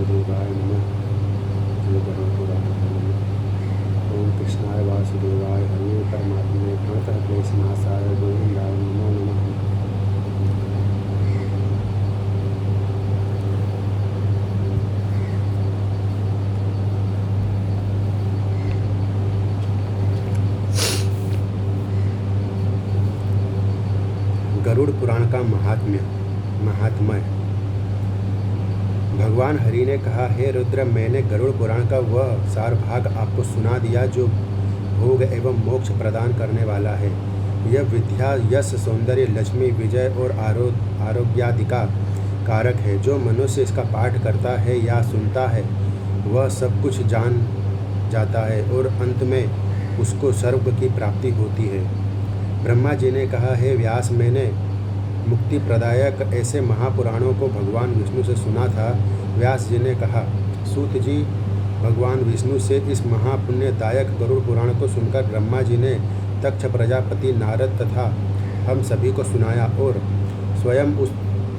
वासुदेवाय नमः। जय गरुड़ पुराण। ओम कृष्णाय वासुदेवाय हरे परमात्मने प्रणतः क्लेशनाशाय गोविंदाय नमो नमः। गरुड़ पुराण का महात्म्य। भगवान हरि ने कहा, हे रुद्र, मैंने गरुड़ पुराण का वह सार भाग आपको सुना दिया जो भोग एवं मोक्ष प्रदान करने वाला है। यह विद्या, यश, सौंदर्य, लक्ष्मी, विजय और आरोग्यादि का कारक है। जो मनुष्य इसका पाठ करता है या सुनता है वह सब कुछ जान जाता है और अंत में उसको स्वर्ग की प्राप्ति होती है। ब्रह्मा जी ने कहा, हे व्यास, मैंने मुक्ति प्रदायक ऐसे महापुराणों को भगवान विष्णु से सुना था। व्यास जी ने कहा, सूत जी, भगवान विष्णु से इस महापुण्यदायक गरुड़ पुराण को सुनकर ब्रह्मा जी ने तक्ष प्रजापति, नारद तथा हम सभी को सुनाया और स्वयं उस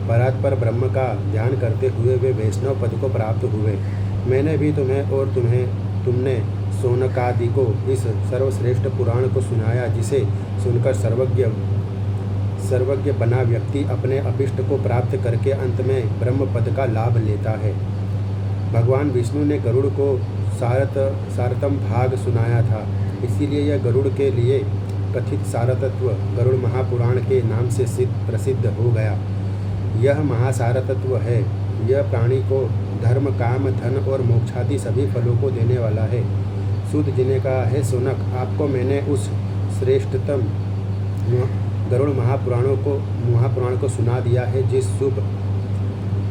परात्पर ब्रह्म का ध्यान करते हुए वे वैष्णव पद को प्राप्त हुए। मैंने भी तुम्हें और तुमने शौनकादि को इस सर्वश्रेष्ठ पुराण को सुनाया, जिसे सुनकर सर्वज्ञ बना व्यक्ति अपने अभिष्ट को प्राप्त करके अंत में ब्रह्म पद का लाभ लेता है। भगवान विष्णु ने गरुड़ को सारतम भाग सुनाया था, इसीलिए यह गरुड़ के लिए कथित सारतत्व गरुड़ महापुराण के नाम से प्रसिद्ध हो गया। यह महासारतत्व है। यह प्राणी को धर्म, काम, धन और मोक्षादि सभी फलों को देने वाला है। सूत जी ने कहा, हे सोनक, आपको मैंने उस श्रेष्ठतम गरुड़ महापुराण को सुना दिया है, जिस शुभ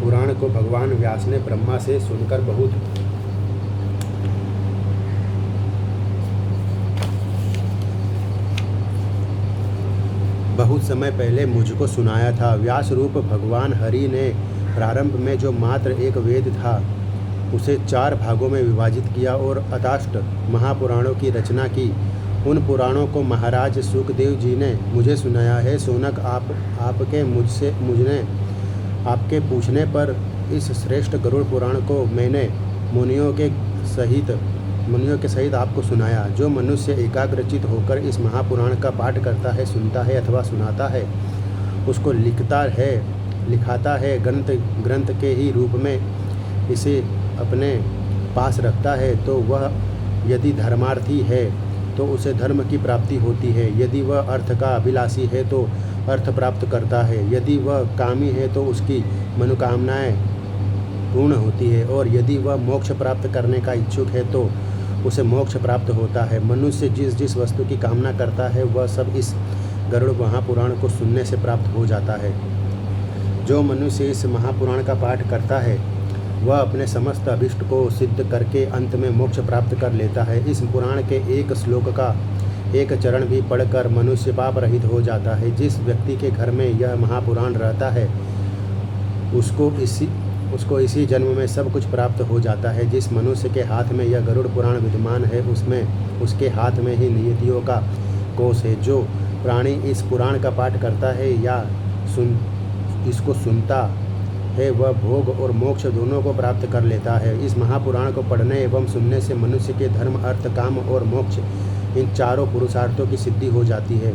पुराण को भगवान व्यास ने ब्रह्मा से सुनकर बहुत समय पहले मुझको सुनाया था। व्यास रूप भगवान हरि ने प्रारंभ में जो मात्र एक वेद था उसे 4 भागों में विभाजित किया और अष्ट महापुराणों की रचना की। उन पुराणों को महाराज सुखदेव जी ने मुझे सुनाया है। सोनक, मुझने आपके पूछने पर इस श्रेष्ठ गरुड़ पुराण को मैंने मुनियों के सहित आपको सुनाया। जो मनुष्य एकाग्रचित होकर इस महापुराण का पाठ करता है, सुनता है अथवा सुनाता है, उसको लिखाता है, ग्रंथ के ही रूप में इसे अपने पास रखता है, तो वह यदि धर्मार्थी है तो उसे धर्म की प्राप्ति होती है। यदि वह अर्थ का अभिलाषी है तो अर्थ प्राप्त करता है। यदि वह कामी है तो उसकी मनोकामनाएं पूर्ण होती है। और यदि वह मोक्ष प्राप्त करने का इच्छुक है तो उसे मोक्ष प्राप्त होता है। मनुष्य जिस वस्तु की कामना करता है वह सब इस गरुड़ महापुराण को सुनने से प्राप्त हो जाता है। जो मनुष्य इस महापुराण का पाठ करता है वह अपने समस्त अभिष्ट को सिद्ध करके अंत में मोक्ष प्राप्त कर लेता है। इस पुराण के एक श्लोक का एक चरण भी पढ़कर मनुष्य पाप रहित हो जाता है। जिस व्यक्ति के घर में यह महापुराण रहता है उसको इसी जन्म में सब कुछ प्राप्त हो जाता है। जिस मनुष्य के हाथ में यह गरुड़ पुराण विद्यमान है उसके हाथ में ही नियतियों का कोष है। जो प्राणी इस पुराण का पाठ करता है या इसको सुनता है वह भोग और मोक्ष दोनों को प्राप्त कर लेता है। इस महापुराण को पढ़ने एवं सुनने से मनुष्य के धर्म, अर्थ, काम और मोक्ष इन चारों पुरुषार्थों की सिद्धि हो जाती है।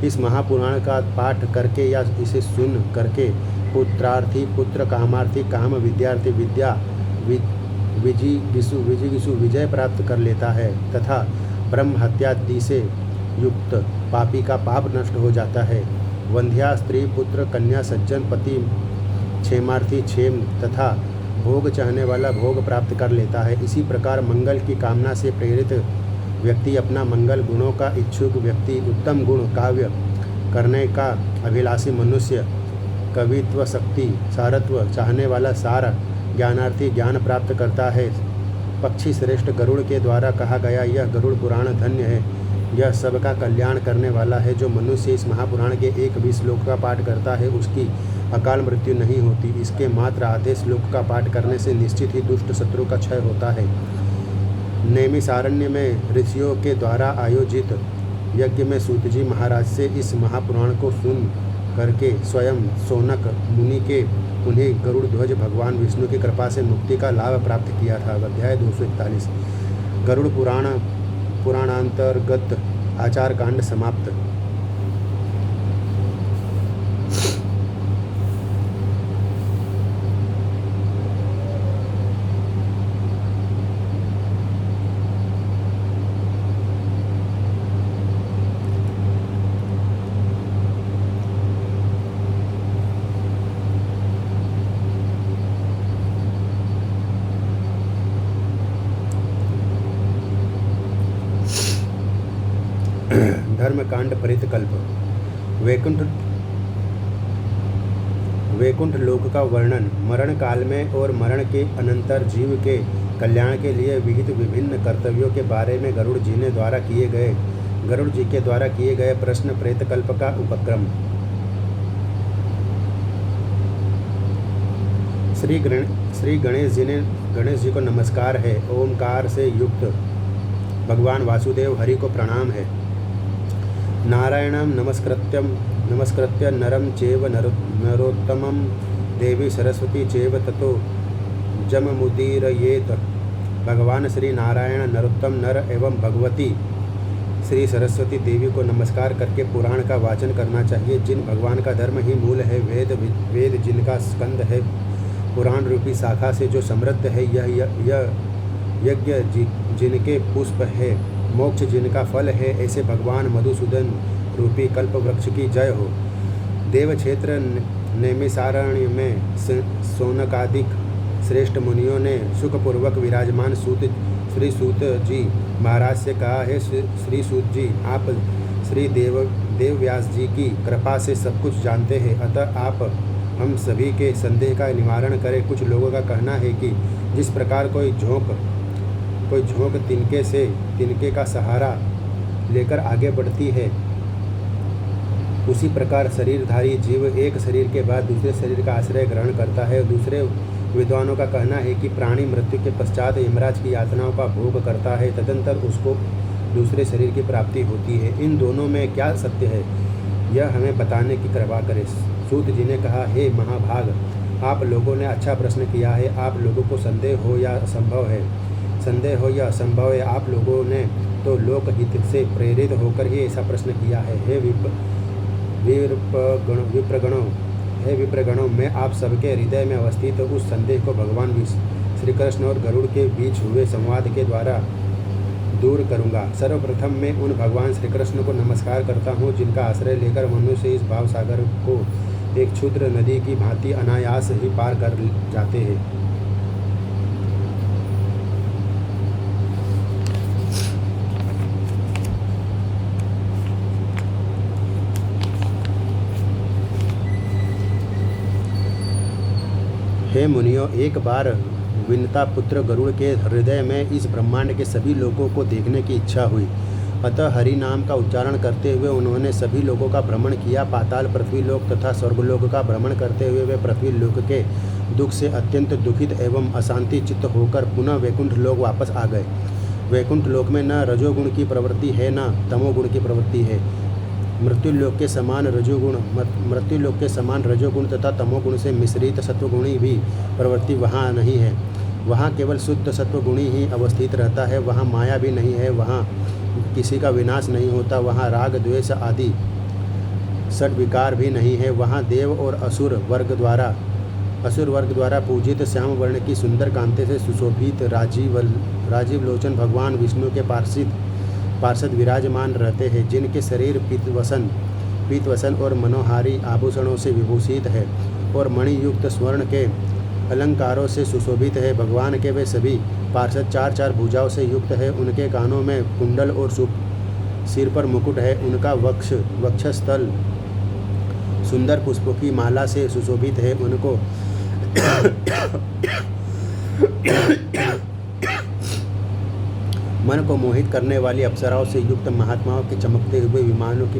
इस महापुराण का पाठ करके या इसे सुन करके पुत्रार्थी पुत्र, कामार्थी काम, विद्यार्थी विद्या, विजिगिषु विजय प्राप्त कर लेता है तथा ब्रह्म हत्यादि से युक्त पापी का पाप नष्ट हो जाता है। वंध्या स्त्री, पुत्र, कन्या, सज्जन, पति, क्षेमार्थी क्षेम तथा भोग चाहने वाला भोग प्राप्त कर लेता है। इसी प्रकार मंगल की कामना से प्रेरित व्यक्ति, अपना मंगल गुणों का इच्छुक व्यक्ति, उत्तम गुण काव्य करने का अभिलाषी मनुष्य, कवित्व, शक्ति, सारत्व चाहने वाला सार, ज्ञानार्थी ज्ञान प्राप्त करता है। पक्षी श्रेष्ठ गरुड़ के द्वारा कहा गया यह गरुड़ पुराण धन्य है। यह सबका कल्याण करने वाला है। जो मनुष्य इस महापुराण के एक भी श्लोक का पाठ करता है उसकी अकाल मृत्यु नहीं होती। इसके मात्र आधे श्लोक का पाठ करने से निश्चित ही दुष्ट शत्रु का क्षय होता है। नैमिषारण्य में ऋषियों के द्वारा आयोजित यज्ञ में सूत जी महाराज से इस महापुराण को करके स्वयं शौनक मुनि के उन्हें गरुड़ ध्वज भगवान विष्णु की कृपा से मुक्ति का लाभ प्राप्त किया था। अध्याय 241 गरुड़ पुराणांतर्गत आचार कांड समाप्त। धर्मकांड परितकल्प। वैकुंठ लोक का वर्णन। मरण काल में और मरण के अनंतर जीव के कल्याण के लिए विहित विभिन्न कर्तव्यों के बारे में गरुड़ जी के द्वारा किए गए प्रश्न प्रेतकल्प का उपक्रम। श्री गणेश जी को नमस्कार है। ओमकार से युक्त भगवान वासुदेव हरि को प्रणाम है। नारायणं नमस्कृत्य नरं चैव नरोत्तमं देवी सरस्वती चैव ततो जममुदीरयेत। भगवान श्री नारायण, नरोत्तम नर एवं भगवती श्री सरस्वती देवी को नमस्कार करके पुराण का वाचन करना चाहिए। जिन भगवान का धर्म ही मूल है, वेद जिनका स्कंद है, पुराण रूपी शाखा से जो समृद्ध है, यह यज्ञ जिनके पुष्प है, मोक्ष जिनका फल है, ऐसे भगवान मधुसूदन रूपी कल्प वृक्ष की जय हो। देव क्षेत्र नैमिषारण्य में शौनकादिक श्रेष्ठ मुनियों ने सुखपूर्वक विराजमान श्री सूत जी महाराज से कहा है, श्री सूत जी, आप श्री देव व्यास जी की कृपा से सब कुछ जानते हैं, अतः आप हम सभी के संदेह का निवारण करें। कुछ लोगों का कहना है कि जिस प्रकार कोई झोंक तिनके का सहारा लेकर आगे बढ़ती है, उसी प्रकार शरीरधारी जीव एक शरीर के बाद दूसरे शरीर का आश्रय ग्रहण करता है। दूसरे विद्वानों का कहना है कि प्राणी मृत्यु के पश्चात यमराज की यातनाओं का भोग करता है, तदंतर उसको दूसरे शरीर की प्राप्ति होती है। इन दोनों में क्या सत्य है, यह हमें बताने की कृपा करें। सूत जी ने कहा, हे महाभाग, आप लोगों ने अच्छा प्रश्न किया है। आप लोगों को संदेह हो या असंभव है, आप लोगों ने तो लोकहित से प्रेरित होकर ही ऐसा प्रश्न किया है। हे विप्रगणों, मैं आप सबके हृदय में अवस्थित उस संदेह को भगवान श्री कृष्ण और गरुड़ के बीच हुए संवाद के द्वारा दूर करूँगा। सर्वप्रथम मैं उन भगवान श्री कृष्ण को नमस्कार करता हूँ जिनका आश्रय लेकर मनुष्य इस भाव सागर को एक क्षुद्र नदी की भांति अनायास ही पार कर जाते हैं। हे मुनियों, एक बार विनता पुत्र गरुड़ के हृदय में इस ब्रह्मांड के सभी लोगों को देखने की इच्छा हुई। अतः हरि नाम का उच्चारण करते हुए उन्होंने सभी लोगों का भ्रमण किया। पाताल, पृथ्वीलोक तथा स्वर्गलोक का भ्रमण करते हुए वे पृथ्वीलोक के दुख से अत्यंत दुखित एवं अशांति चित्त होकर पुनः वैकुंठ लोक वापस आ गए। वैकुंठ लोक में न रजोगुण की प्रवृत्ति है, न तमोगुण की प्रवृत्ति है। मृत्युलोक के समान रजोगुण तथा तमोगुण से मिश्रित सत्वगुणी भी प्रवृत्ति वहाँ नहीं है। वहाँ केवल शुद्ध सत्वगुणी ही अवस्थित रहता है। वहाँ माया भी नहीं है, वहाँ किसी का विनाश नहीं होता, वहाँ राग द्वेष आदि षड्विकार भी नहीं है। वहाँ देव और असुर वर्ग द्वारा पूजित श्याम वर्ण की सुंदर कांति से सुशोभित राजीव लोचन भगवान विष्णु के पार्षद विराजमान रहते हैं, जिनके शरीर पीतवसन और मनोहारी आभूषणों से विभूषित है और मणियुक्त स्वर्ण के अलंकारों से सुशोभित है। भगवान के वे सभी पार्षद चार भुजाओं से युक्त है। उनके कानों में कुंडल और सिर पर मुकुट है। उनका वक्षस्थल सुंदर पुष्पों की माला से सुशोभित है। उनको मन को मोहित करने वाली अप्सराओं से युक्त महात्माओं के चमकते हुए विमानों की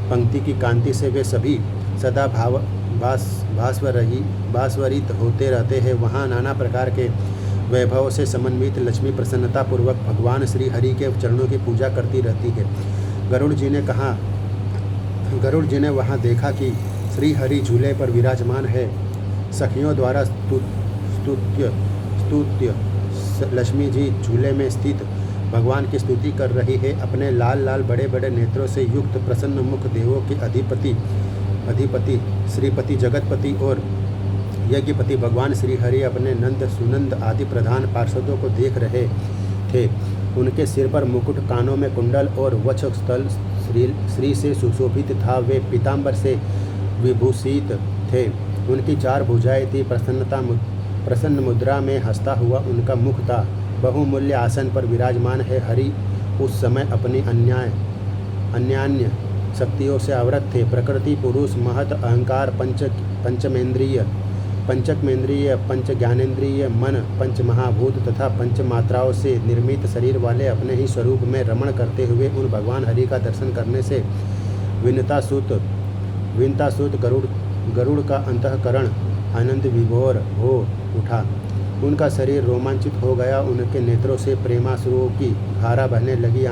पंक्ति की कांति से वे सभी सदा भास्वरित होते रहते हैं। वहाँ नाना प्रकार के वैभव से समन्वित लक्ष्मी प्रसन्नता पूर्वक भगवान श्री हरि के चरणों की पूजा करती रहती है। गरुड़ जी ने कहा, गरुड़ जी ने वहाँ देखा कि श्री हरि झूले पर विराजमान है। सखियों द्वारा स्तुत्य लक्ष्मी जी झूले में स्थित भगवान की स्तुति कर रही है। अपने लाल लाल बड़े बड़े नेत्रों से युक्त प्रसन्न मुख देवों के अधिपति श्रीपति जगतपति और यज्ञपति भगवान श्री हरि अपने नंद सुनंद आदि प्रधान पार्षदों को देख रहे थे। उनके सिर पर मुकुट, कानों में कुंडल और वक्षस्थल श्री से सुशोभित था। वे पीताम्बर से विभूषित थे। उनकी 4 भुजाएं थी। प्रसन्न मुद्रा में हंसता हुआ उनका मुख था। बहुमूल्य आसन पर विराजमान है। हरि उस समय अपनी अन्यान्य शक्तियों से आवृत थे। प्रकृति, पुरुष, महत, अहंकार, पंचकमेंद्रिय, पंच ज्ञानेन्द्रिय, मन, पंच महाभूत तथा पंच मात्राओं से निर्मित शरीर वाले अपने ही स्वरूप में रमण करते हुए उन भगवान हरि का दर्शन करने से विनतासुत गरुड़ का अंतःकरण आनंद विभोर हो उठा। उनका शरीर रोमांचित हो गया। उनके नेत्रों से प्रेमाश्रुओं की धारा बहने लगी।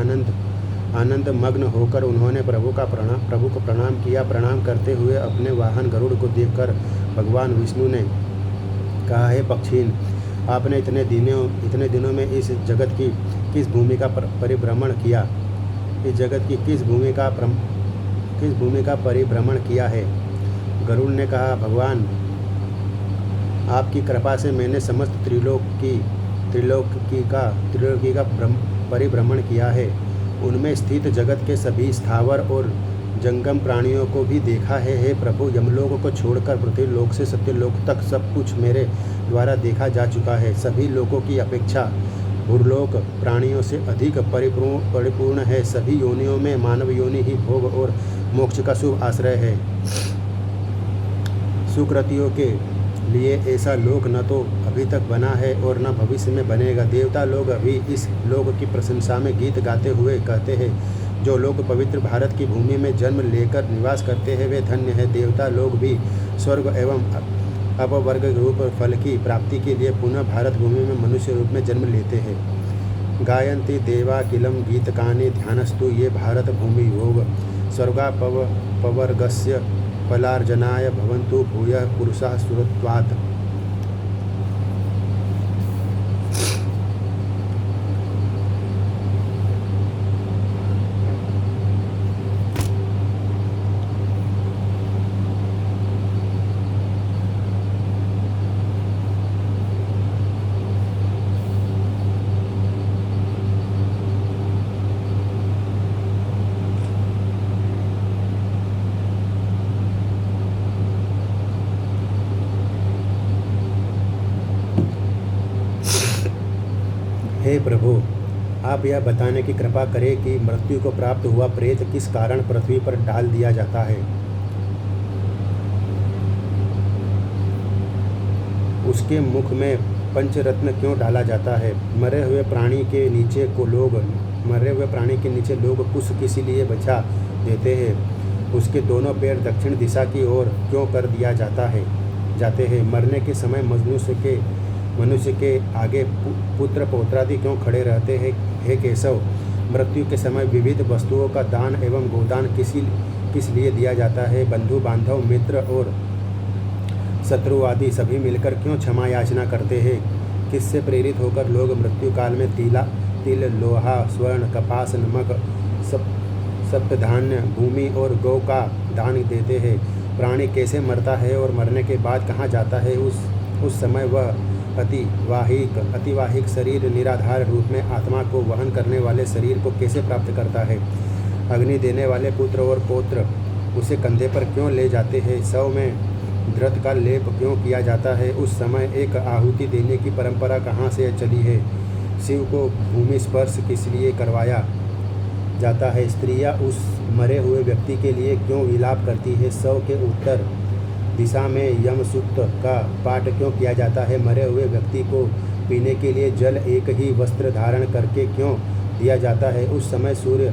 आनंद मग्न होकर उन्होंने प्रभु को प्रणाम किया। प्रणाम करते हुए अपने वाहन गरुड़ को देखकर भगवान विष्णु ने कहा, हे पक्षीन, आपने इतने दिनों में इस जगत की किस भूमि का परिभ्रमण किया? इस जगत की किस भूमि का परिभ्रमण किया है? गरुड़ ने कहा, भगवान, आपकी कृपा से मैंने समस्त त्रिलोकी का परिभ्रमण किया है। उनमें स्थित जगत के सभी स्थावर और जंगम प्राणियों को भी देखा है। हे प्रभु, यमलोक को छोड़कर पृथ्वीलोक से सत्यलोक तक सब कुछ मेरे द्वारा देखा जा चुका है। सभी लोकों की अपेक्षा भूलोक प्राणियों से अधिक परिपूर्ण है। सभी योनियों में मानव योनि ही भोग और मोक्ष का शुभ आश्रय है। सुकृतियों के लिए ऐसा लोक न तो अभी तक बना है और न भविष्य में बनेगा। देवता लोग अभी इस लोक की प्रशंसा में गीत गाते हुए कहते हैं, जो लोग पवित्र भारत की भूमि में जन्म लेकर निवास करते हैं वे धन्य है। देवता लोग भी स्वर्ग एवं अपवर्ग रूप फल की प्राप्ति के लिए पुनः भारत भूमि में मनुष्य रूप में जन्म लेते हैं। गायन्ति देवा किलम गीतकानि ध्यानस्तु ये भारत भूमि योग स्वर्गापवर्गस्य फलार्जनाय भवन्तु भूयः पुरुषाः सुरत्वात्। हे प्रभु, आप यह बताने की कृपा करें कि मृत्यु को प्राप्त हुआ प्रेत किस कारण पृथ्वी पर डाल दिया जाता है? उसके मुख में पंचरत्न क्यों डाला जाता है? मरे हुए प्राणी के नीचे लोग कुश किस लिए बचा देते हैं? उसके दोनों पैर दक्षिण दिशा की ओर क्यों कर दिया जाते हैं? मरने के समय मनुष्य के आगे पुत्र पौत्रादि क्यों खड़े रहते हैं? हे केशव, मृत्यु के समय विविध वस्तुओं का दान एवं गोदान किस लिए दिया जाता है? बंधु बांधव, मित्र और शत्रु आदि सभी मिलकर क्यों क्षमा याचना करते हैं? किससे प्रेरित होकर लोग मृत्यु काल में तिल, लोहा, स्वर्ण, कपास, नमक, सप्तधान्य, भूमि और गौ का दान देते हैं? प्राणी कैसे मरता है और मरने के बाद कहाँ जाता है? उस समय वह अतिवाहिक शरीर निराधार रूप में आत्मा को वहन करने वाले शरीर को कैसे प्राप्त करता है? अग्नि देने वाले पुत्र और पौत्र उसे कंधे पर क्यों ले जाते हैं? शव में धृत का लेप क्यों किया जाता है? उस समय एक आहुति देने की परंपरा कहाँ से चली है? शिव को भूमि स्पर्श किस लिए करवाया जाता है? स्त्रियाँ उस मरे हुए व्यक्ति के लिए क्यों विलाप करती है? शव के उत्तर दिशा में यम सूक्त का पाठ क्यों किया जाता है? मरे हुए व्यक्ति को पीने के लिए जल एक ही वस्त्र धारण करके क्यों दिया जाता है? उस समय सूर्य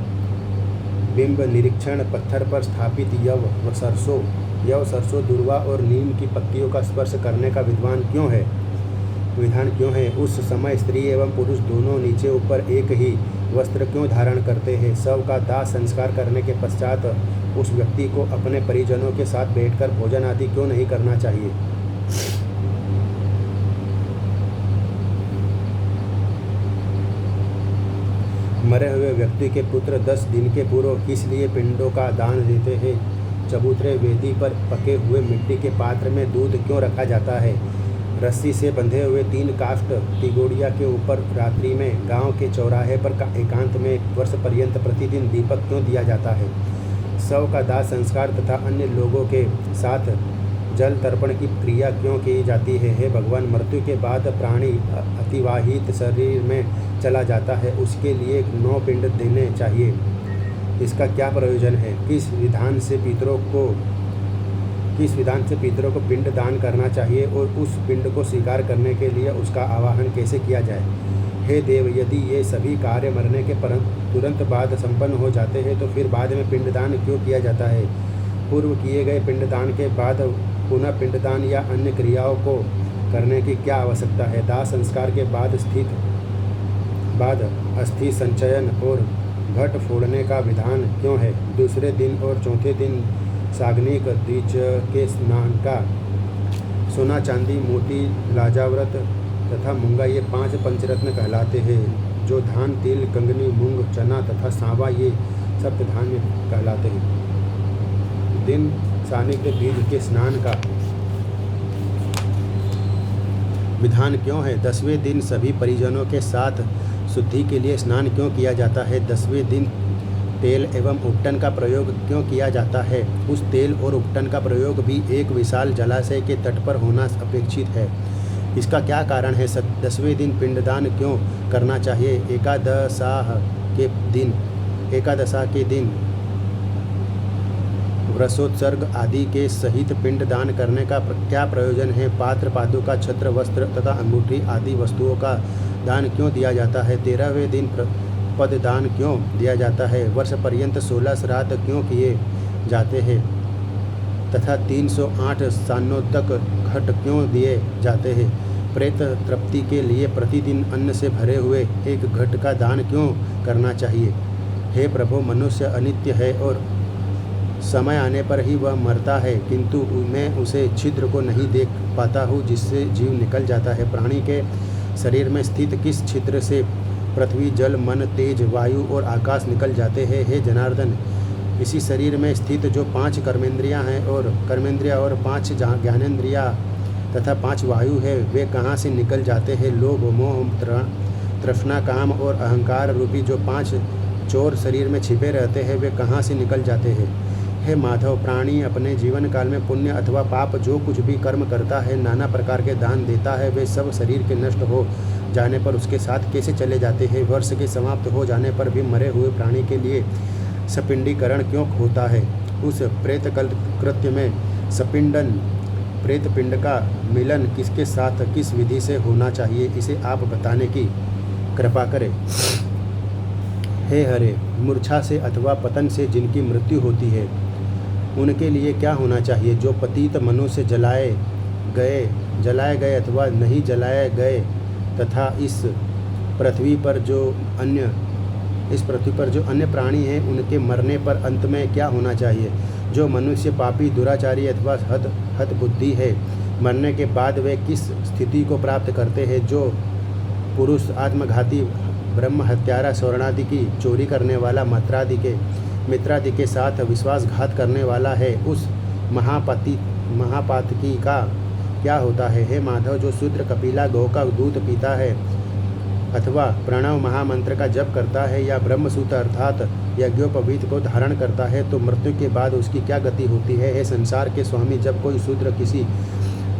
बिंब निरीक्षण पत्थर पर स्थापित यव, सरसों, दुर्वा और नीम की पत्तियों का स्पर्श करने का विधान क्यों है? उस समय स्त्री एवं पुरुष दोनों नीचे ऊपर एक ही वस्त्र क्यों धारण करते हैं? शव का दाह संस्कार करने के पश्चात उस व्यक्ति को अपने परिजनों के साथ बैठकर भोजन आदि क्यों नहीं करना चाहिए? मरे हुए व्यक्ति के पुत्र 10 दिन के पूर्व किस लिए पिंडों का दान देते हैं? चबूतरे वेदी पर पके हुए मिट्टी के पात्र में दूध क्यों रखा जाता है? रस्सी से बंधे हुए 3 काष्ठ तिगोड़िया के ऊपर रात्रि में गांव के चौराहे पर एकांत में 1 वर्ष पर्यंत प्रतिदिन दीपक क्यों दिया जाता है? शव का दाह संस्कार तथा अन्य लोगों के साथ जल तर्पण की क्रिया क्यों की जाती है? हे भगवान, मृत्यु के बाद प्राणी अतिवाहित शरीर में चला जाता है, उसके लिए 9 पिंड देने चाहिए। इसका क्या प्रयोजन है? किस विधान से पितरों को पिंड दान करना चाहिए और उस पिंड को स्वीकार करने के लिए उसका आवाहन कैसे किया जाए? हे देव, यदि ये सभी कार्य मरने के तुरंत बाद संपन्न हो जाते हैं तो फिर बाद में पिंडदान क्यों किया जाता है? पूर्व किए गए पिंडदान के बाद पुनः पिंडदान या अन्य क्रियाओं को करने की क्या आवश्यकता है? दाह संस्कार के बाद अस्थि संचयन और घट फोड़ने का विधान क्यों है? दूसरे दिन और चौथे दिन साग्निक द्विज के स्नान का सोना, चांदी, मोती, लाजावरत तथा मूंगा ये 5 पंचरत्न कहलाते हैं। जो धान, तिल, कंगनी, मूंग, चना तथा सांवा ये सप्तधान्य कहलाते हैं। दिन सानिग्ध बीज के स्नान का विधान क्यों है? 10वें दिन सभी परिजनों के साथ शुद्धि के लिए स्नान क्यों किया जाता है? 10वें दिन तेल एवं उपटन का प्रयोग क्यों किया जाता है? उस तेल और उपटन का प्रयोग भी एक विशाल जलाशय के तट पर होना अपेक्षित है। इसका क्या कारण है? 10वें दिन पिंडदान क्यों करना चाहिए? एकादशा के दिन वृषोत्सर्ग आदि के सहित पिंडदान करने का क्या प्रयोजन है? पात्र, पादुका, छत्र, वस्त्र तथा अंगूठी आदि वस्तुओं का दान क्यों दिया जाता है? 13वें दिन पददान क्यों दिया जाता है? वर्ष पर्यंत 16 श्राद्ध क्यों किए जाते हैं तथा 308 सालों तक घट क्यों दिए जाते हैं? प्रेत तृप्ति के लिए प्रतिदिन अन्न से भरे हुए एक घट का दान क्यों करना चाहिए? हे प्रभु, मनुष्य अनित्य है और समय आने पर ही वह मरता है, किंतु मैं उसे छिद्र को नहीं देख पाता हूँ जिससे जीव निकल जाता है। प्राणी के शरीर में स्थित किस छिद्र से पृथ्वी, जल, मन, तेज, वायु और आकाश निकल जाते हैं? हे जनार्दन, इसी शरीर में स्थित जो 5 कर्मेंद्रियां हैं और 5 ज्ञानेंद्रियां तथा 5 वायु है, वे कहाँ से निकल जाते हैं? लोभ, मोह, तृष्णा, काम और अहंकार रूपी जो 5 चोर शरीर में छिपे रहते हैं, वे कहाँ से निकल जाते हैं? हे माधव, प्राणी अपने जीवन काल में पुण्य अथवा पाप जो कुछ भी कर्म करता है, नाना प्रकार के दान देता है, वे सब शरीर के नष्ट हो जाने पर उसके साथ कैसे चले जाते हैं? वर्ष के समाप्त हो जाने पर भी मरे हुए प्राणी के लिए सपिंडीकरण क्यों होता है? उस प्रेत कृत्य में सपिंडन, प्रेत पिंड का मिलन किसके साथ, किस विधि से होना चाहिए, इसे आप बताने की कृपा करें। हे हरे, मूर्छा से अथवा पतन से जिनकी मृत्यु होती है, उनके लिए क्या होना चाहिए? जो पतित मनुष्य जलाए गए अथवा नहीं जलाए गए तथा इस पृथ्वी पर जो अन्य प्राणी हैं, उनके मरने पर अंत में क्या होना चाहिए? जो मनुष्य पापी, दुराचारी अथवा हत बुद्धि है, मरने के बाद वे किस स्थिति को प्राप्त करते हैं? जो पुरुष आत्मघाती, ब्रह्म हत्यारा, स्वर्णादि की चोरी करने वाला, मित्रादि के साथ विश्वासघात करने वाला है, उस महापातकी का क्या होता है? हे माधव, जो शूद्र कपिला गौ का दूध पीता है अथवा प्रणव महामंत्र का जप करता है या ब्रह्मसूत्र अर्थात यज्ञोपवीत को धारण करता है, तो मृत्यु के बाद उसकी क्या गति होती है? हे संसार के स्वामी, जब कोई शूद्र किसी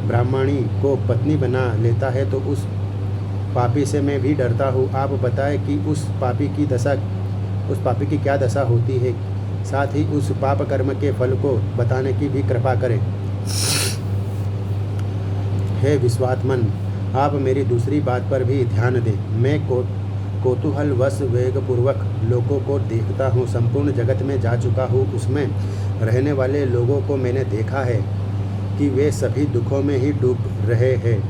ब्राह्मणी को पत्नी बना लेता है तो उस पापी से मैं भी डरता हूँ। आप बताएं कि उस पापी की क्या दशा होती है? साथ ही उस पाप कर्म के फल को बताने की भी कृपा करें। हे विश्वात्मन, आप मेरी दूसरी बात पर भी ध्यान दें। मैं कौतूहलवश वेगपूर्वक लोगों को देखता हूँ। संपूर्ण जगत में जा चुका हूँ। उसमें रहने वाले लोगों को मैंने देखा है कि वे सभी दुखों में ही डूब रहे हैं।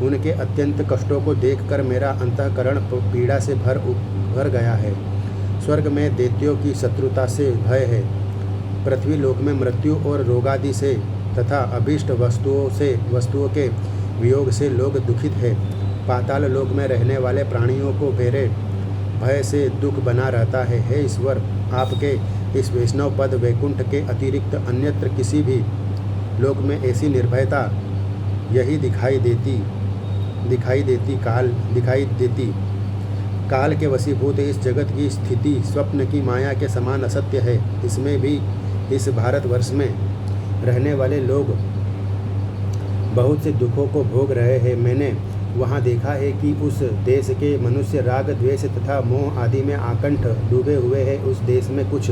उनके अत्यंत कष्टों को देखकर मेरा अंतःकरण पीड़ा से भर गया है। स्वर्ग में दैत्यों की शत्रुता से भय है, पृथ्वी लोक में मृत्यु और रोगादि से तथा अभीष्ट वस्तुओं के वियोग से लोग दुखित है। पाताल लोक में रहने वाले प्राणियों को मेरे भय से दुख बना रहता है। हे ईश्वर, आपके इस वैष्णव पद वैकुंठ के अतिरिक्त अन्यत्र किसी भी लोक में ऐसी निर्भयता यही दिखाई देती। काल के वशीभूत इस जगत की स्थिति स्वप्न की माया के समान असत्य है। इसमें भी इस भारतवर्ष में रहने वाले लोग बहुत से दुखों को भोग रहे हैं। मैंने वहाँ देखा है कि उस देश के मनुष्य राग द्वेष तथा मोह आदि में आकंठ डूबे हुए हैं। उस देश में कुछ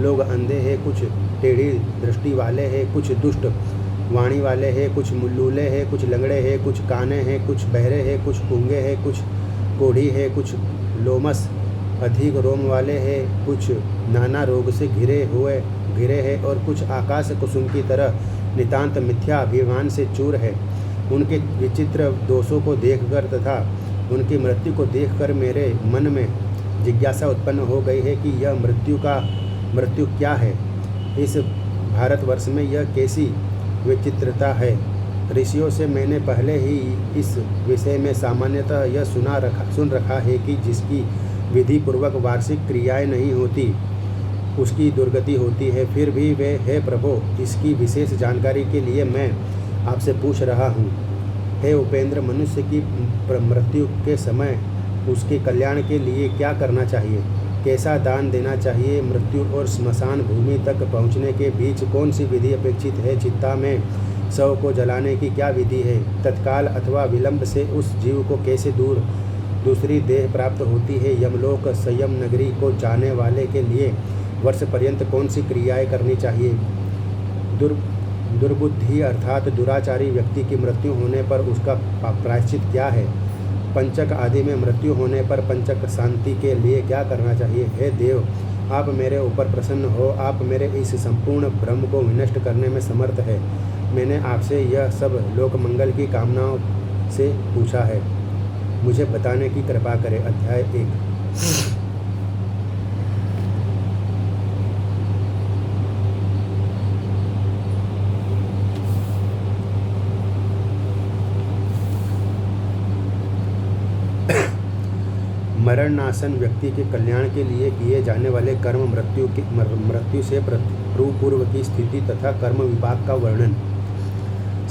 लोग अंधे हैं, कुछ टेढ़ी दृष्टि वाले हैं, कुछ दुष्ट वाणी वाले हैं, कुछ लूले हैं, कुछ लंगड़े हैं, कुछ काने हैं, कुछ बहरे हैं, कुछ गूंगे हैं, कुछ कोढ़ी है, कुछ लोमस अधिक रोम वाले हैं, कुछ नाना रोग से घिरे हैं और कुछ आकाश कुसुम की तरह नितांत मिथ्या अभिमान से चूर है। उनके विचित्र दोषों को देखकर तथा उनकी मृत्यु को देखकर मेरे मन में जिज्ञासा उत्पन्न हो गई है कि यह मृत्यु क्या है। इस भारतवर्ष में यह कैसी विचित्रता है। ऋषियों से मैंने पहले ही इस विषय में सामान्यतः यह सुन रखा है कि जिसकी विधि पूर्वक वार्षिक क्रियाएं नहीं होती उसकी दुर्गति होती है। फिर भी वे हे प्रभु, इसकी विशेष जानकारी के लिए मैं आपसे पूछ रहा हूँ। हे उपेंद्र, मनुष्य की मृत्यु के समय उसके कल्याण के लिए क्या करना चाहिए, कैसा दान देना चाहिए? मृत्यु और श्मशान भूमि तक पहुँचने के बीच कौन सी विधि अपेक्षित है? चित्ता में शव को जलाने की क्या विधि है? तत्काल अथवा विलंब से उस जीव को कैसे दूसरी देह प्राप्त होती है? यमलोक संयम नगरी को जाने वाले के लिए वर्ष पर्यंत कौन सी क्रियाएं करनी चाहिए? दुर्बुद्धि अर्थात दुराचारी व्यक्ति की मृत्यु होने पर उसका प्रायश्चित क्या है? पंचक आदि में मृत्यु होने पर पंचक शांति के लिए क्या करना चाहिए? हे देव, आप मेरे ऊपर प्रसन्न हो। आप मेरे इस संपूर्ण भ्रम को विनष्ट करने में समर्थ है। मैंने आपसे यह सब लोक मंगल की कामनाओं से पूछा है, मुझे बताने की कृपा करें। अध्याय 1। मरणनाशन व्यक्ति के कल्याण के लिए किए जाने वाले कर्म, मृत्यु से पूर्व की स्थिति तथा कर्म विभाग का वर्णन।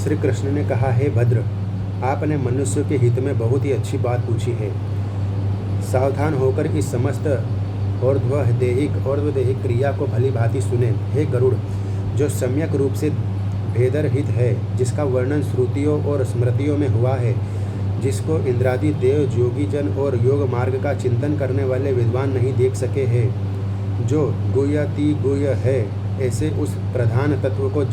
श्री कृष्ण ने कहा, हे भद्र, आपने मनुष्य के हित में बहुत ही अच्छी बात पूछी है। सावधान होकर इस समस्त और्ध्वदेहिक क्रिया को भली भांति सुने। हे गरुड़, जो सम्यक रूप से भेदरहित है, जिसका वर्णन श्रुतियों और स्मृतियों में हुआ है, जिसको इंद्रादि देव, योगीजन और योग मार्ग का चिंतन करने वाले विद्वान नहीं देख सके हैं, जो गुह्याति गुह्य है, ऐसे उस प्रधान तत्व को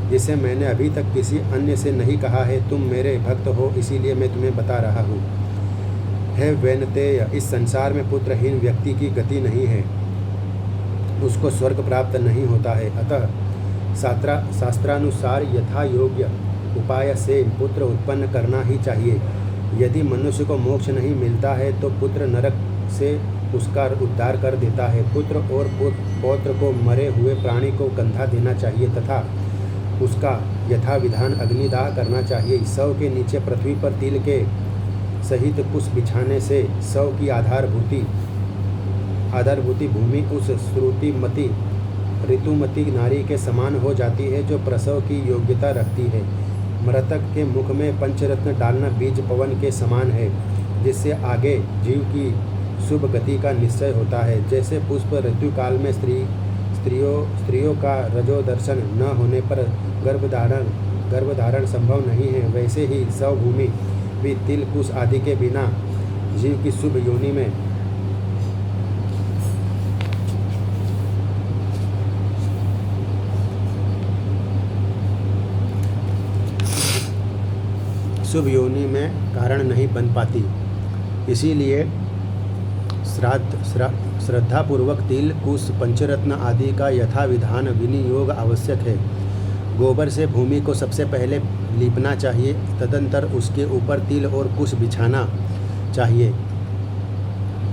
जिसे मैंने अभी तक किसी अन्य से नहीं कहा है। तुम मेरे भक्त हो, इसीलिए मैं तुम्हें बता रहा हूँ। हे वैनतेय, इस संसार में पुत्रहीन व्यक्ति की गति नहीं है, उसको स्वर्ग प्राप्त नहीं होता है। अतः शास्त्रानुसार यथा योग्य उपाय से पुत्र उत्पन्न करना ही चाहिए। यदि मनुष्य को मोक्ष नहीं मिलता है तो पुत्र नरक से उसका उद्धार कर देता है। पुत्र और पौत्र को मरे हुए प्राणी को गंधा देना चाहिए तथा उसका यथा विधान अग्निदाह करना चाहिए। शव के नीचे पृथ्वी पर तिल के सहित कुश बिछाने से शव की आधारभूति भूमि उस श्रुतिमती ऋतुमती नारी के समान हो जाती है, जो प्रसव की योग्यता रखती है। मृतक के मुख में पंचरत्न डालना बीज पवन के समान है, जिससे आगे जीव की शुभ गति का निश्चय होता है। जैसे पुष्प ऋतु काल में स्त्रियों का रजो दर्शन न होने पर गर्भधारण संभव नहीं है, वैसे ही स्वभूमि भी तिल कुश आदि के बिना जीव की शुभ योनि में कारण नहीं बन पाती। इसीलिए श्रद्धापूर्वक तिल कुश पंचरत्न आदि का यथा विधान विनियोग आवश्यक है। गोबर से भूमि को सबसे पहले लीपना चाहिए, तदंतर उसके ऊपर तिल और कुश बिछाना चाहिए।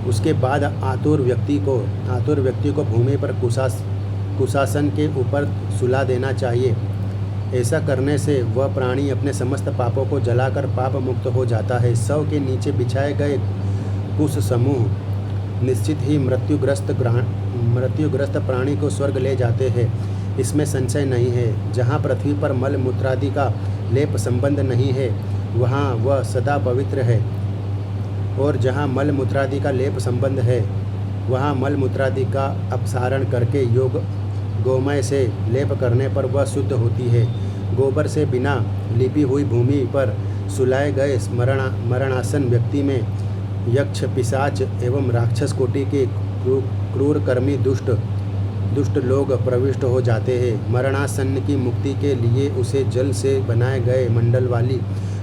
उसके बाद आतुर व्यक्ति को भूमि पर कुशासन के ऊपर सुला देना चाहिए। ऐसा करने से वह प्राणी अपने समस्त पापों को जलाकर पाप मुक्त हो जाता है। शव के नीचे बिछाए गए कुश समूह निश्चित ही मृत्युग्रस्त प्राणी को स्वर्ग ले जाते हैं, इसमें संशय नहीं है। जहाँ पृथ्वी पर मल मूत्रादि का लेप संबंध नहीं है वहाँ वह सदा पवित्र है, और जहाँ मल मूत्रादि का लेप संबंध है वहाँ मल मूत्रादि का अपसारण करके योग गोमय से लेप करने पर वह शुद्ध होती है। गोबर से बिना लिपी हुई भूमि पर सुलाए गए मरणासन व्यक्ति में यक्ष, पिशाच एवं राक्षस कोटि के क्रूर कर्मी दुष्ट लोग प्रविष्ट हो जाते हैं। मरणासन की मुक्ति के लिए उसे जल से बनाए गए मंडल वाली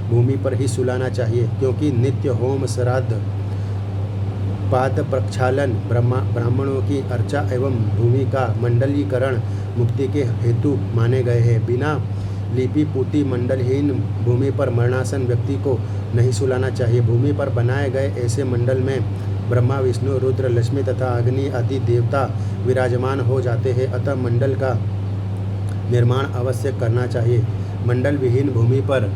भूमि पर ही सुलाना चाहिए, क्योंकि नित्य होम, श्राद्ध, पाद प्रक्षालन, ब्राह्मणों की अर्चा एवं भूमि का मंडलीकरण मुक्ति के हेतु माने गए हैं। बिना लिपि पूती मंडलहीन भूमि पर मरणासन व्यक्ति को नहीं सुलाना चाहिए। भूमि पर बनाए गए ऐसे मंडल में ब्रह्मा, विष्णु, रुद्र, लक्ष्मी तथा अग्नि आदि देवता विराजमान हो जाते हैं, अतः मंडल का निर्माण अवश्य करना चाहिए। मंडल विहीन भूमि पर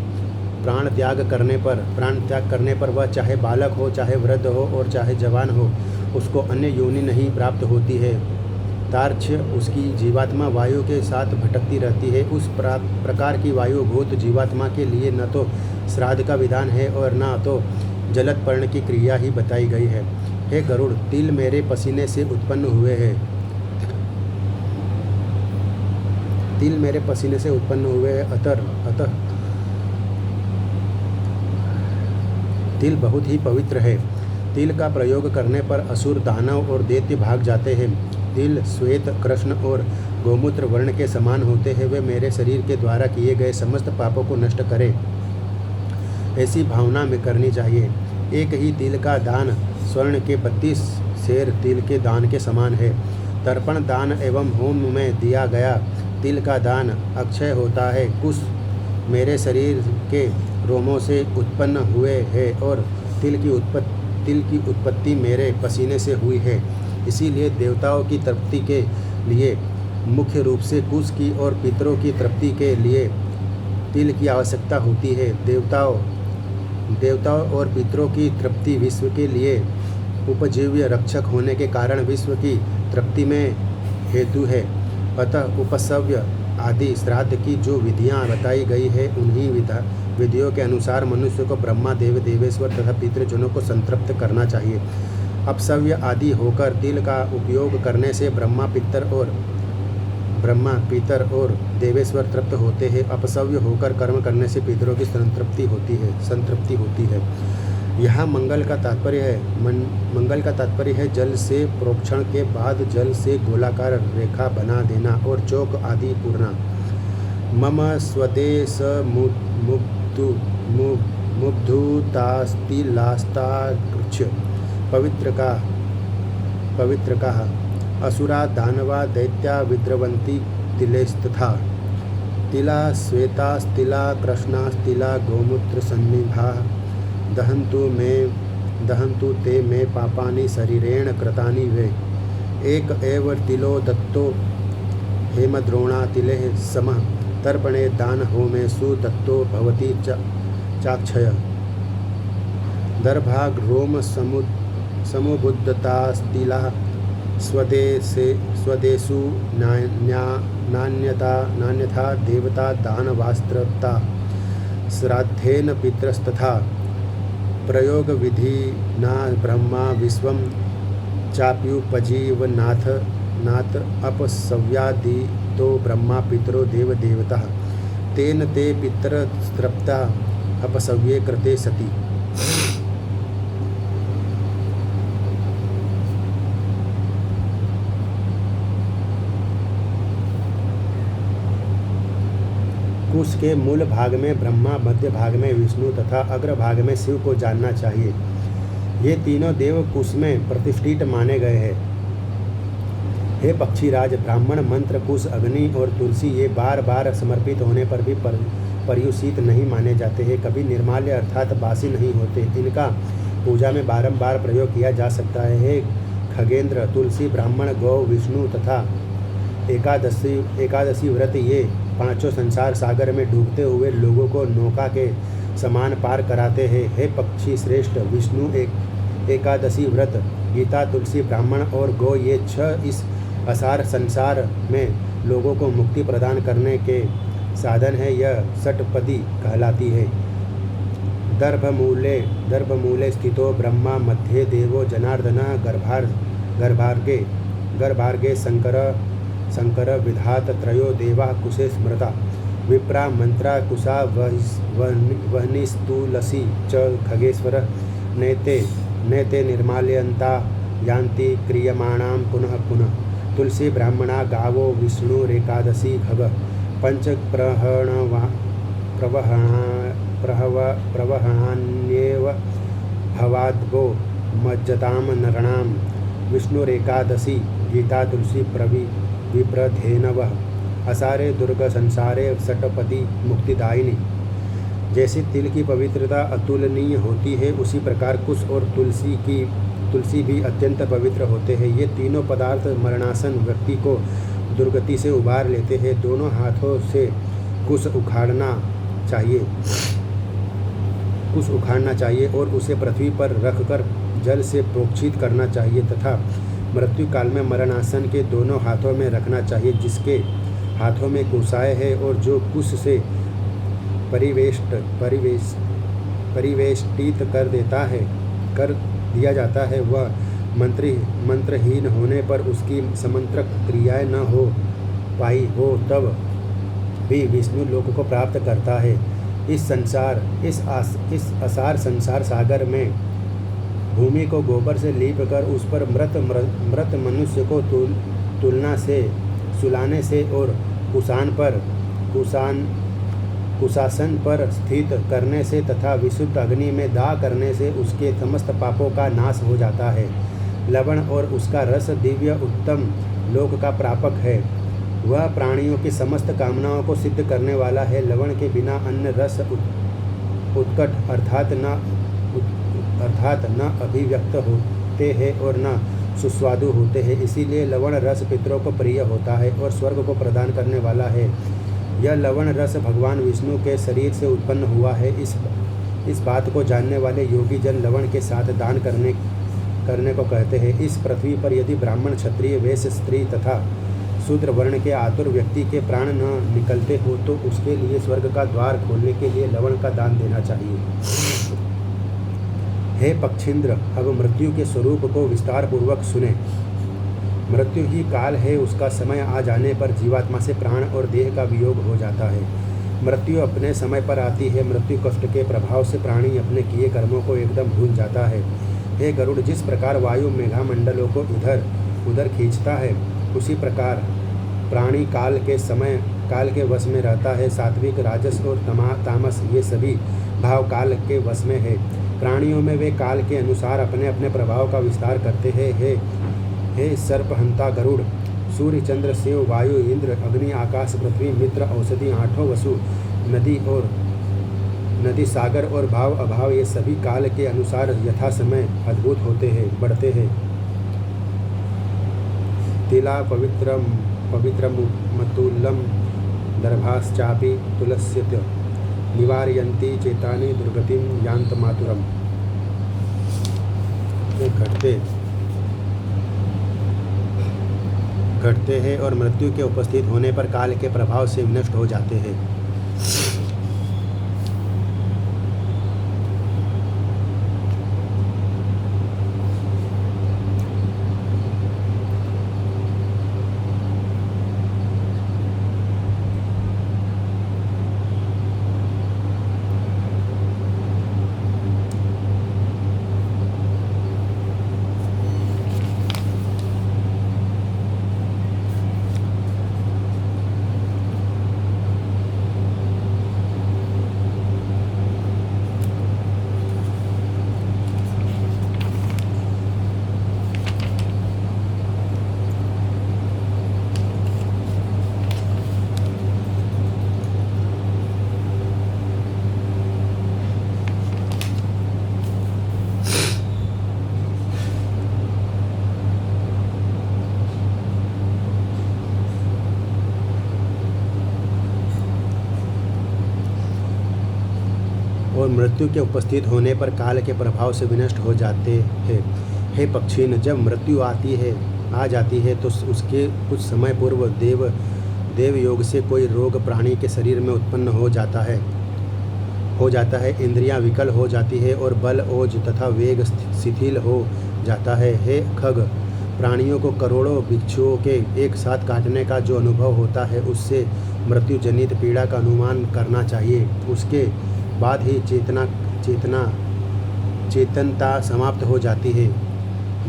प्राण त्याग करने पर वह चाहे बालक हो, चाहे वृद्ध हो और चाहे जवान हो, उसको अन्य योनि नहीं प्राप्त होती है। तार्क्ष्य उसकी जीवात्मा वायु के साथ भटकती रहती है। उस प्रकार की वायु भूत जीवात्मा के लिए न तो श्राद्ध का विधान है और न तो जलद पर्ण की क्रिया ही बताई गई है। हे गरुड़, तिल मेरे पसीने से उत्पन्न हुए हैं। तिल मेरे पसीने से उत्पन्न हुए हैं, अतः तिल बहुत ही पवित्र है। तिल का प्रयोग करने पर असुर, दानव और दैत्य भाग जाते हैं। तिल श्वेत, कृष्ण और गोमूत्र वर्ण के समान होते हैं। वे मेरे शरीर के द्वारा किए गए समस्त पापों को नष्ट करें, ऐसी भावना में करनी चाहिए। एक ही तिल का दान स्वर्ण के 32 शेर तिल के दान के समान है। तर्पण दान एवं होम में दिया गया तिल का दान अक्षय होता है। कुश मेरे शरीर के रोमों से उत्पन्न हुए हैं और तिल की उत्पत्ति मेरे पसीने से हुई है। इसीलिए देवताओं की तृप्ति के लिए मुख्य रूप से कुश की और पितरों की तृप्ति के लिए तिल की आवश्यकता होती है। देवताओं और पितरों की तृप्ति विश्व के लिए उपजीव्य रक्षक होने के कारण विश्व की तृप्ति में हेतु है। अतः उपसव्य आदि श्राद्ध की जो विधियाँ बताई गई है, उन्हीं विधियों के अनुसार मनुष्य को ब्रह्मा, देव देवेश्वर तथा पितृजनों को संतृप्त करना चाहिए। अपसव्य आदि होकर तिल का उपयोग करने से ब्रह्मा, पितर और देवेश्वर तृप्त होते हैं। अपसव्य होकर कर्म करने से पितरों की संतृप्ति होती है। यहाँ मंगल का तात्पर्य है जल से प्रोक्षण के बाद जल से गोलाकार रेखा बना देना और चौक आदि पूरना। मम स्वदेश मुग्धुतास्तिलास्ताकृच्छ पवित्र का असुरा दानवा दैत्या विद्रवंती तिलेस्तथा तिला श्वेतास्तिला कृष्णास्तिला गोमूत्र सन्निभा दहन्तु ते मे पापानि शरीरेण कृतानि वे। एक एव तिलो दत्तो हेमद्रोणा तिलेः समः तर्पणे दान होमेषु दत्तो भवति चाक्षय। दर्भा रोम समुबुद्धतास्तिला स्वदेशु नान्यथा देवता दानवास्त्रता श्राद्धेन पितरस्तथा प्रयोग विधि ना ब्रह्मा विश्वं चाप्युपजीवनाथ अपसव्यादि तो ब्रह्मा पितरो देव देवता तेन ते पितरस्तृप्ता अपसव्ये कृते सति। कुश के मूल भाग में ब्रह्मा, मध्य भाग में विष्णु तथा अग्र भाग में शिव को जानना चाहिए। ये तीनों देव कुश में प्रतिष्ठित माने गए हैं। हे पक्षीराज, ब्राह्मण, मंत्र, कुश, अग्नि और तुलसी ये बार बार समर्पित होने पर भी पर्युषित नहीं माने जाते हैं, कभी निर्माल्य अर्थात बासी नहीं होते। इनका पूजा में बारंबार प्रयोग किया जा सकता है। हे खगेंद्र, तुलसी, ब्राह्मण, गौ, विष्णु तथा एकादशी व्रत ये पांचों संसार सागर में डूबते हुए लोगों को नौका के समान पार कराते हैं। हे पक्षी श्रेष्ठ, विष्णु एकादशी व्रत, गीता, तुलसी, ब्राह्मण और गौ, ये 6 इस असार संसार में लोगों को मुक्ति प्रदान करने के साधन है। यह षटपदी कहलाती है। दर्भमूले स्थितो ब्रह्मा, मध्ये देवो जनार्दनः, गर्भार्गे शंकर विधात, त्रयो देवा कुशे स्मृता, विप्रा मंत्रा कुशा वह्निस्तुलसी च खगेश्वर, नैते निर्माल्यन्ता यान्ति क्रियमाणां पुनः पुनः, तुलसी ब्राह्मणा गावो विष्णुरेकादशी खग, पंच प्रवहणान्येव भवाद्गो मज्जतां नरणां, विष्णुरेकादशी गीता तुलसी विप्रधेनवः, असारे दुर्ग संसारे षटपदी मुक्तिदायिनी। जैसे तिल की पवित्रता अतुलनीय होती है, उसी प्रकार कुश और तुलसी भी अत्यंत पवित्र होते हैं। ये तीनों पदार्थ मरणासन व्यक्ति को दुर्गति से उबार लेते हैं। दोनों हाथों से कुश उखाड़ना चाहिए और उसे पृथ्वी पर रखकर जल से प्रोक्षित करना चाहिए तथा मृत्यु काल में मरणासन के दोनों हाथों में रखना चाहिए। जिसके हाथों में कुशाय है और जो कुश से परिवेष्टित कर दिया जाता है, वह मंत्रहीन होने पर उसकी समंत्रक क्रियाएं न हो पाई हो तब भी विष्णु लोक को प्राप्त करता है। इस असार संसार सागर में भूमि को गोबर से लीप कर उस पर मृत मनुष्य को सुलाने से और कुशासन पर स्थित करने से तथा विशुद्ध अग्नि में दाह करने से उसके समस्त पापों का नाश हो जाता है। लवण और उसका रस दिव्य उत्तम लोक का प्रापक है। वह प्राणियों की समस्त कामनाओं को सिद्ध करने वाला है। लवण के बिना अन्न रस उत्कट अर्थात न अभिव्यक्त होते हैं और न सुस्वादु होते हैं। इसीलिए लवण रस पितरों को प्रिय होता है और स्वर्ग को प्रदान करने वाला है। यह लवण रस भगवान विष्णु के शरीर से उत्पन्न हुआ है। इस बात को जानने वाले योगी जन लवण के साथ दान करने को कहते हैं। इस पृथ्वी पर यदि ब्राह्मण, क्षत्रिय, वैश्य, स्त्री तथा शूद्र वर्ण के आतुर व्यक्ति के प्राण न निकलते हो तो उसके लिए स्वर्ग का द्वार खोलने के लिए लवण का दान देना चाहिए। हे पक्षींद्र, अब मृत्यु के स्वरूप को विस्तार पूर्वक सुने। मृत्यु ही काल है। उसका समय आ जाने पर जीवात्मा से प्राण और देह का वियोग हो जाता है। मृत्यु अपने समय पर आती है। मृत्यु कष्ट के प्रभाव से प्राणी अपने किए कर्मों को एकदम भूल जाता है। हे गरुड़, जिस प्रकार वायु मेघामंडलों को इधर उधर खींचता है, उसी प्रकार प्राणी काल के वश में रहता है। सात्विक, राजस और तामस ये सभी भाव काल के वश में है। प्राणियों में वे काल के अनुसार अपने अपने प्रभाव का विस्तार करते हैं। हे सर्पहंता गरुड़, सूर्य, चंद्र, शिव, वायु, इंद्र, अग्नि, आकाश, पृथ्वी, मित्र, औषधि, आठों वसु, नदी, सागर और भाव अभाव ये सभी काल के अनुसार यथा समय अद्भुत होते हैं, बढ़ते हैं। तिला पवित्रमतुल्यं दर्भाश्चापि तुलस्यत निवारयन्ति चेतानि दुर्गतिं यान्त मातुरम्। घटते हैं और मृत्यु के उपस्थित होने पर काल के प्रभाव से नष्ट हो जाते हैं। और मृत्यु के उपस्थित होने पर काल के प्रभाव से विनष्ट हो जाते हैं। हे पक्षीन, जब मृत्यु आ जाती है तो उसके कुछ समय पूर्व देव योग से कोई रोग प्राणी के शरीर में उत्पन्न हो जाता है। इंद्रियां विकल हो जाती है और बल, ओज तथा वेग शिथिल हो जाता है। हे खग, प्राणियों को करोड़ों बिच्छुओं के एक साथ काटने का जो अनुभव होता है, उससे मृत्यु जनित पीड़ा का अनुमान करना चाहिए। उसके बाद ही चेतनता समाप्त हो जाती है,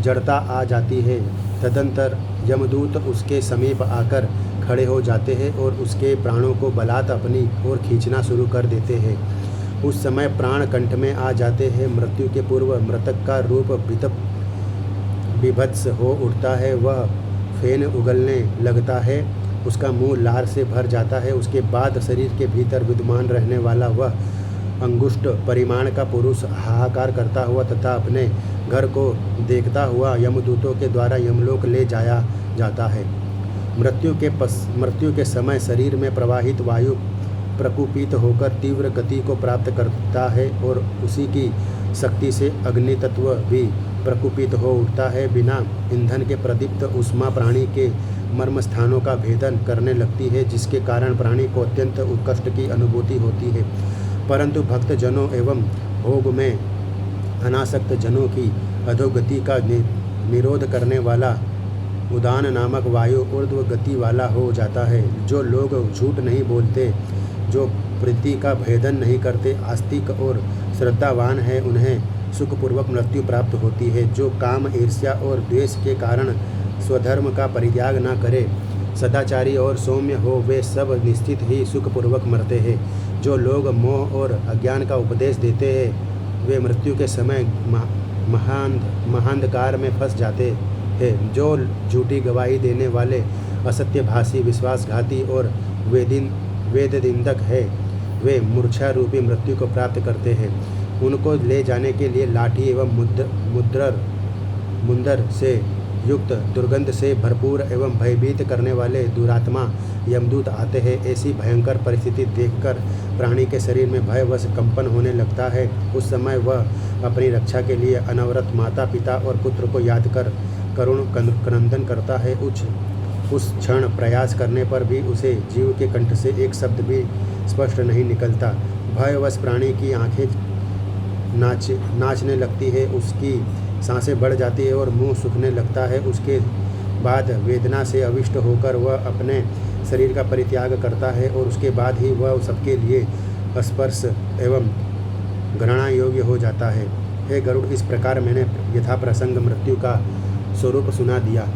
जड़ता आ जाती है। तदंतर यमदूत उसके समीप आकर खड़े हो जाते हैं और उसके प्राणों को बलात् अपनी ओर खींचना शुरू कर देते हैं। उस समय प्राण कंठ में आ जाते हैं। मृत्यु के पूर्व मृतक का रूप विभत्स हो उठता है। वह फेन उगलने लगता है, उसका मुंह लार से भर जाता है। उसके बाद शरीर के भीतर विद्यमान रहने वाला वह अंगुष्ठ परिमाण का पुरुष हाहाकार करता हुआ तथा अपने घर को देखता हुआ यमदूतों के द्वारा यमलोक ले जाया जाता है। मृत्यु के समय शरीर में प्रवाहित वायु प्रकुपित होकर तीव्र गति को प्राप्त करता है और उसी की शक्ति से अग्नि तत्व भी प्रकुपित हो उठता है। बिना ईंधन के प्रदीप्त उष्मा प्राणी के मर्म स्थानों का भेदन करने लगती है, जिसके कारण प्राणी को अत्यंत उत्कष्ट की अनुभूति होती है। परंतु भक्त जनों एवं भोग में अनासक्त जनों की अधोगति का निरोध करने वाला उदान नामक वायु ऊर्ध्व गति वाला हो जाता है। जो लोग झूठ नहीं बोलते, जो प्रीति का भेदन नहीं करते, आस्तिक और श्रद्धावान हैं, उन्हें सुखपूर्वक मृत्यु प्राप्त होती है। जो काम, ईर्ष्या और द्वेष के कारण स्वधर्म का परित्याग न करे, सदाचारी और सौम्य हो, वे सब निश्चित ही सुखपूर्वक मरते हैं। जो लोग मोह और अज्ञान का उपदेश देते हैं, वे मृत्यु के समय महांधकार में फंस जाते हैं। जो झूठी गवाही देने वाले, असत्यभाषी, विश्वासघाती और वेदनिंदक है, वे मूर्छा रूपी मृत्यु को प्राप्त करते हैं। उनको ले जाने के लिए लाठी एवं मुंदर से युक्त, दुर्गंध से भरपूर एवं भयभीत करने वाले दुरात्मा यमदूत आते हैं। ऐसी भयंकर परिस्थिति देखकर प्राणी के शरीर में भयवश कंपन होने लगता है। उस समय वह अपनी रक्षा के लिए अनवरत माता, पिता और पुत्र को याद कर करुण क्रंदन करता है। उस क्षण प्रयास करने पर भी उसे जीव के कंठ से एक शब्द भी स्पष्ट नहीं निकलता। भयवश प्राणी की आंखें नाचने लगती है, उसकी सांसें बढ़ जाती है और मुंह सूखने लगता है। उसके बाद वेदना से अविष्ट होकर वह अपने शरीर का परित्याग करता है और उसके बाद ही वह सबके लिए स्पर्श एवं घृणा योग्य हो जाता है। हे गरुड़, इस प्रकार मैंने यथा प्रसंग मृत्यु का स्वरूप सुना दिया।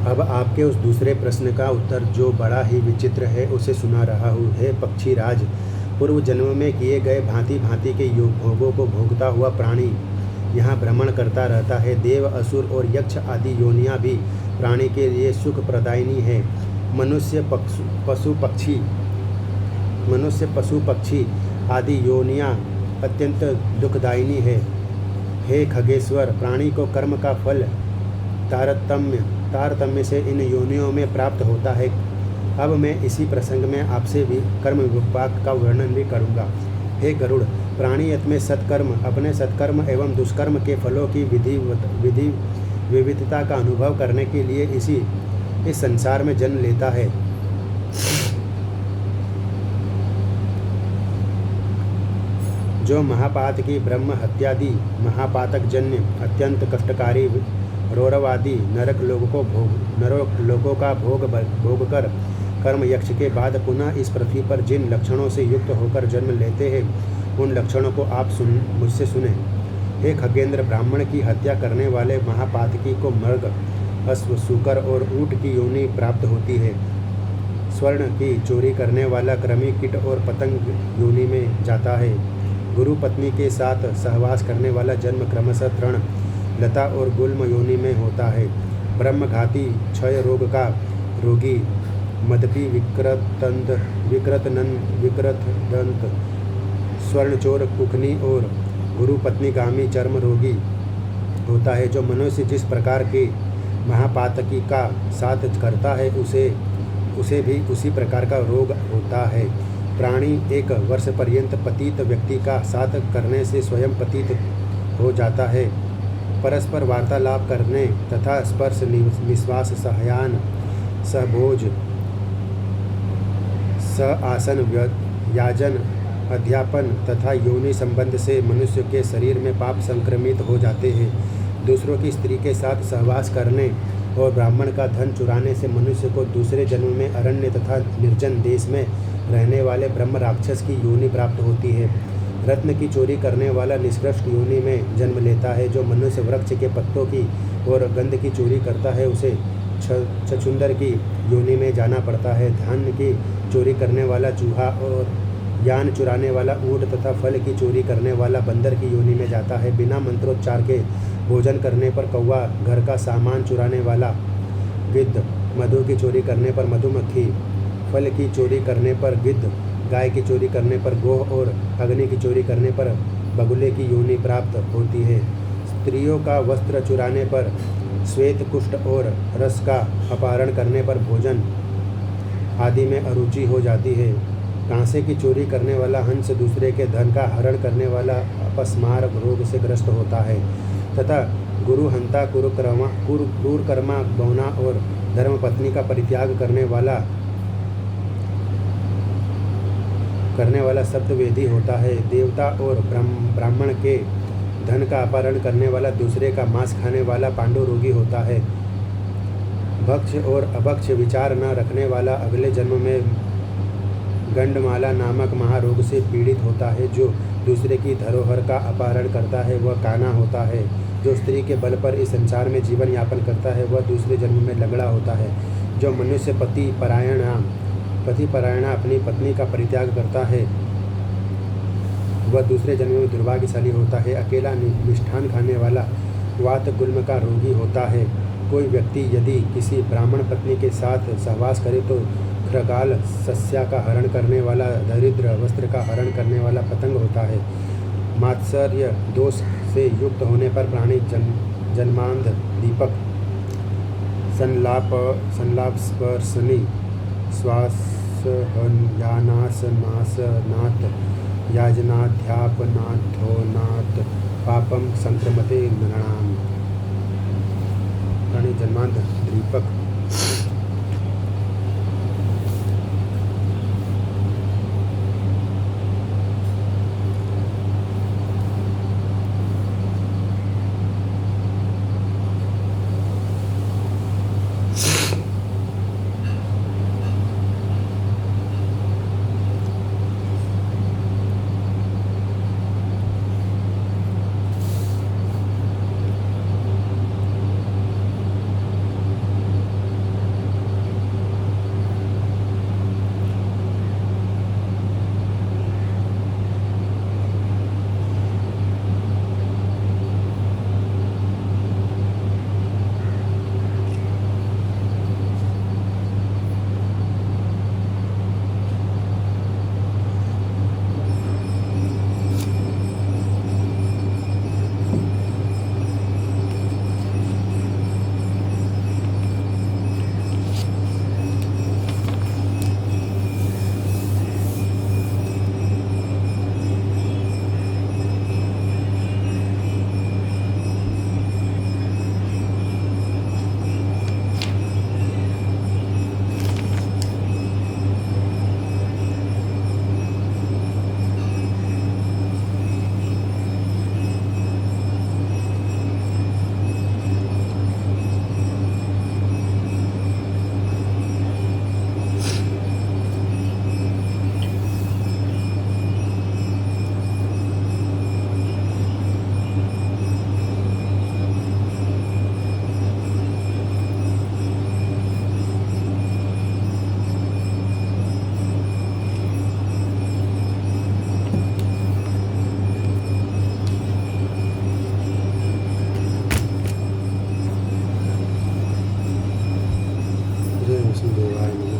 अब आपके उस दूसरे प्रश्न का उत्तर, जो बड़ा ही विचित्र है, उसे सुना रहा हूँ। हे पक्षीराज, पूर्व जन्म में किए गए भांति भांति के भोगों को भोगता हुआ प्राणी यहाँ भ्रमण करता रहता है। देव, असुर और यक्ष आदि योनियाँ भी प्राणी के लिए सुख प्रदायिनी है। मनुष्य, पशु पक्षी आदि योनियाँ अत्यंत दुखदायिनी है। हे खगेश्वर, प्राणी को कर्म का फल तारतम्य से इन योनियों में प्राप्त होता है। अब मैं इसी प्रसंग में आपसे भी कर्म विपाक का वर्णन भी करूँगा। हे गरुड़, प्राणी अपने सत्कर्म एवं दुष्कर्म के फलों की विविधता का अनुभव करने के लिए इस संसार में जन्म लेता है। जो महापात की ब्रह्म हत्यादि महापातक जन्य अत्यंत कष्टकारी रौरवादी नरक लोगों का भोग कर कर्म यक्ष के बाद पुनः इस पृथ्वी पर जिन लक्षणों से युक्त होकर जन्म लेते हैं, उन लक्षणों को आप मुझसे सुने। हे खगेंद्र, ब्राह्मण की हत्या करने वाले महापातकी को मृग, अश्व, सूकर और ऊँट की योनि प्राप्त होती है। स्वर्ण की चोरी करने वाला कृमि, कीट और पतंग योनि में जाता है। गुरु पत्नी के साथ सहवास करने वाला जन्म क्रमशः तृण, लता और गुल्म योनि में होता है। ब्रह्मघाती, क्षय रोग का रोगी, मदपी, विकृतदंत, स्वर्णचोर, कुखनी और गुरु पत्नीगामी चर्म रोगी होता है। जो मनुष्य जिस प्रकार की महापातकी का साथ करता है उसे भी उसी प्रकार का रोग होता है। प्राणी 1 वर्ष पर्यंत पतित व्यक्ति का साथ करने से स्वयं पतित हो जाता है। परस्पर वार्तालाप करने तथा स्पर्श, निश्वास, सहयान, सहभोज, आसन, याजन, अध्यापन तथा योनि संबंध से मनुष्य के शरीर में पाप संक्रमित हो जाते हैं। दूसरों की स्त्री के साथ सहवास करने और ब्राह्मण का धन चुराने से मनुष्य को दूसरे जन्म में अरण्य तथा निर्जन देश में रहने वाले ब्रह्म राक्षस की योनि प्राप्त होती है। रत्न की चोरी करने वाला निष्कृष्ट योनि में जन्म लेता है। जो मनुष्य वृक्ष के पत्तों की और गंध की चोरी करता है उसे छछूंदर की योनि में जाना पड़ता है। धान की चोरी करने वाला चूहा और यान चुराने वाला ऊँट तथा फल की चोरी करने वाला बंदर की योनि में जाता है। बिना मंत्रोच्चार के भोजन करने पर कौवा, घर का सामान चुराने वाला गिद्ध, मधु की चोरी करने पर मधुमक्खी, फल की चोरी करने पर गिद्ध, गाय की चोरी करने पर गोह और अग्नि की चोरी करने पर बगुले की योनि प्राप्त होती है। स्त्रियों का वस्त्र चुराने पर, श्वेत, कुष्ठ और रस का अपहरण करने पर भोजन आदि में अरुचि हो जाती है। कांसे की चोरी करने वाला हंस दूसरे के धन का हरण करने वाला अपस्मार रोग से ग्रस्त होता है तथा गुरु हंता, क्रूरकर्मा, गौना और धर्मपत्नी का परित्याग करने वाला शब्दवेदी होता है। देवता और ब्राह्मण के धन का अपहरण करने वाला, दूसरे का मांस खाने वाला पांडु रोगी होता है। भक्ष और अभक्ष विचार न रखने वाला अगले जन्म में गंडमाला नामक महारोग से पीड़ित होता है। जो दूसरे की धरोहर का अपहरण करता है वह काना होता है। जो स्त्री के बल पर इस संसार में जीवन यापन करता है वह दूसरे जन्म में लंगड़ा होता है। जो मनुष्य पति परायणा अपनी पत्नी का परित्याग करता है वह दूसरे जन्म में दुर्भाग्यशाली होता है। अकेला मिष्ठान खाने वाला वात गुल्म का रोगी होता है। कोई व्यक्ति यदि किसी ब्राह्मण पत्नी के साथ सहवास करे तो खृगाल, सस्या का हरण करने वाला, दरिद्र, वस्त्र का हरण करने वाला पतंग होता है। मात्सर्य दोष से युक्त होने पर प्राणी जन्मांध, दीपक, संलाप, स्पर्शनी, श्वास, यानासनासनात्, याजनाध्यापनाथोनात् पापम संक्रमते नृणाम। प्राणी जन्मांध, दीपक, वसुदेवाय नमः।